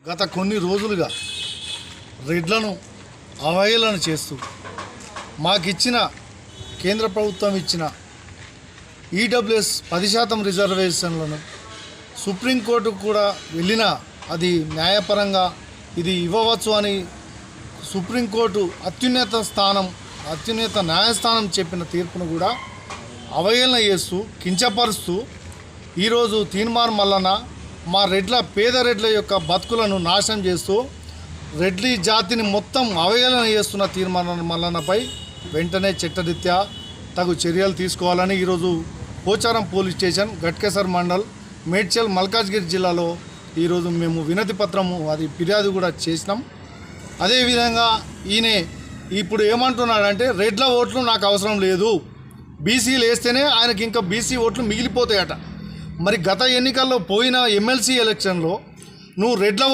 గత కొన్ని రోజులుగా రెడ్లను అవహేళన చేస్తూ మాకిచ్చిన కేంద్ర ప్రభుత్వం ఇచ్చిన ఈడబ్ల్యూఎస్ 10% రిజర్వేషన్లను సుప్రీంకోర్టుకు కూడా వెళ్ళినా అది న్యాయపరంగా ఇది ఇవ్వవచ్చు అని సుప్రీంకోర్టు అత్యున్నత న్యాయస్థానం చెప్పిన తీర్పును కూడా అవహేళన చేస్తూ కించపరుస్తూ ఈరోజు తీన్మార్ మల్లన్న మా పేద రెడ్ల యొక్క బతుకులను నాశనం చేస్తూ రెడ్లి జాతిని మొత్తం అవహేళన చేస్తున్న తీన్మార్ మల్లన్నపై వెంటనే చట్టరీత్యా తగు చర్యలు తీసుకోవాలని ఈరోజు పోచారం పోలీస్ స్టేషన్ గట్కేసర్ మండల్ మేడ్చల్ మల్కాజ్గిరి జిల్లాలో ఈరోజు మేము వినతి పత్రము అది ఫిర్యాదు కూడా చేసినాం. అదేవిధంగా ఈయన ఇప్పుడు ఏమంటున్నాడంటే రెడ్ల ఓట్లు నాకు అవసరం లేదు, బీసీలు వేస్తేనే ఆయనకి ఇంకా బీసీ ఓట్లు మిగిలిపోతాయట. మరి గత ఎన్నికల్లో పోయిన ఎమ్మెల్సీ ఎలక్షన్లో నువ్వు రెడ్ల ఓట్లు